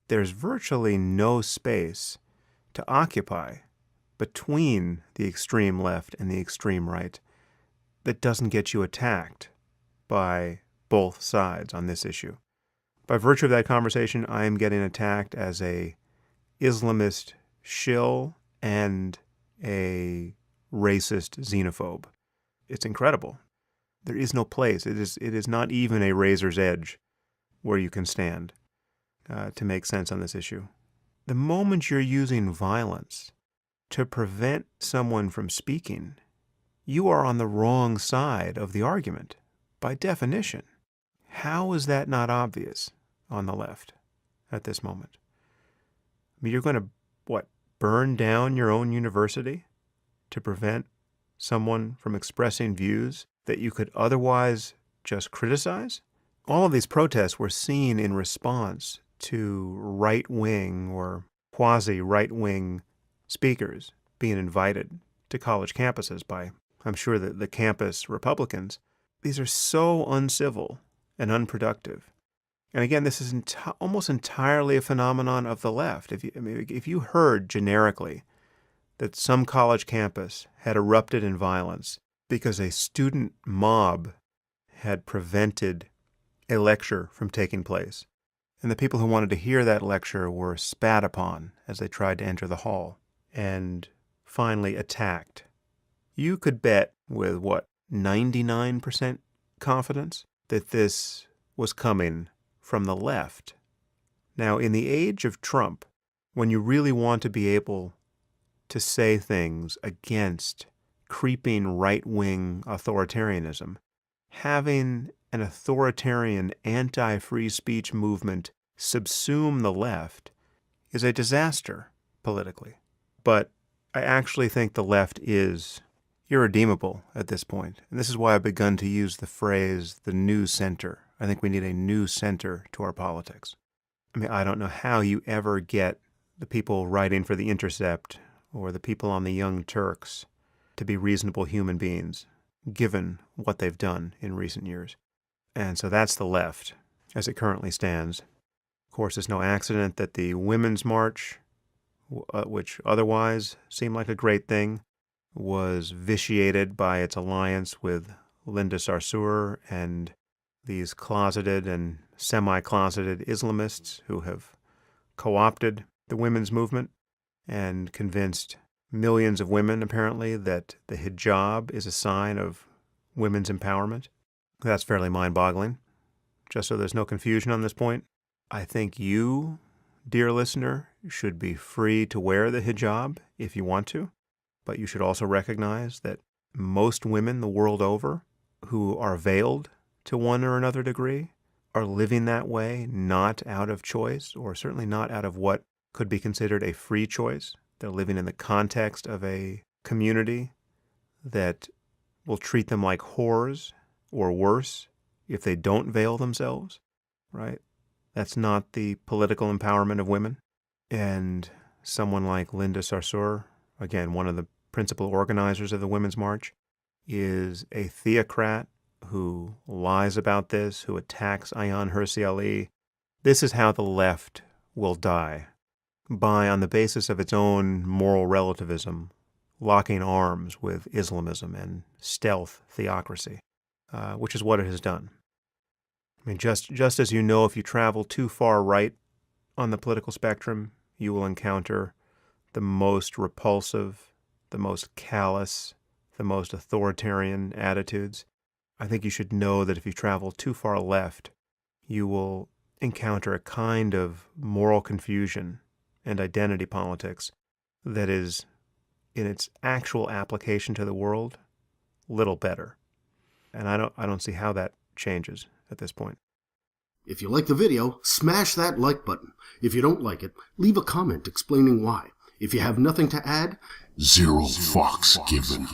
there's virtually no space to occupy between the extreme left and the extreme right that doesn't get you attacked by both sides on this issue. By virtue of that conversation, I am getting attacked as a Islamist shill and a racist xenophobe. It's incredible. There is no place. It is not even a razor's edge where you can stand to make sense on this issue. The moment you're using violence to prevent someone from speaking, you are on the wrong side of the argument, by definition. How is that not obvious on the left at this moment? I mean, you're going to, burn down your own university to prevent someone from expressing views that you could otherwise just criticize? All of these protests were seen in response to right-wing or quasi-right-wing speakers being invited to college campuses by, I'm sure, the campus Republicans. These are so uncivil and unproductive. And again, this is almost entirely a phenomenon of the left. If you heard generically that some college campus had erupted in violence because a student mob had prevented a lecture from taking place, and the people who wanted to hear that lecture were spat upon as they tried to enter the hall and finally attacked, you could bet with 99% confidence that this was coming from the left. Now, in the age of Trump, when you really want to be able to say things against creeping right-wing authoritarianism, having an authoritarian anti-free speech movement subsume the left is a disaster politically. But I actually think the left is irredeemable at this point. And this is why I've begun to use the phrase, the new center. I think we need a new center to our politics. I mean, I don't know how you ever get the people writing for The Intercept or the people on the Young Turks to be reasonable human beings, given what they've done in recent years. And so that's the left, as it currently stands. Of course, it's no accident that the Women's March, which otherwise seemed like a great thing, was vitiated by its alliance with Linda Sarsour and these closeted and semi-closeted Islamists who have co-opted the women's movement and convinced millions of women, apparently, that the hijab is a sign of women's empowerment. That's fairly mind-boggling. Just so there's no confusion on this point, I think you, dear listener, should be free to wear the hijab if you want to, but you should also recognize that most women the world over who are veiled to one or another degree are living that way not out of choice, or certainly not out of what could be considered a free choice. They're living in the context of a community that will treat them like whores or worse if they don't veil themselves, right? That's not the political empowerment of women. And someone like Linda Sarsour, again, one of the principal organizers of the Women's March, is a theocrat who lies about this, who attacks Ayaan Hirsi Ali. This is how the left will die, by, on the basis of its own moral relativism, locking arms with Islamism and stealth theocracy, which is what it has done. I mean, just as you know, if you travel too far right on the political spectrum, you will encounter the most repulsive, the most callous, the most authoritarian attitudes. I think you should know that if you travel too far left, you will encounter a kind of moral confusion and identity politics that is, in its actual application to the world, little better. And I don't see how that changes at this point. If you like the video, smash that like button. If you don't like it, leave a comment explaining why. If you have nothing to add, zero fucks given.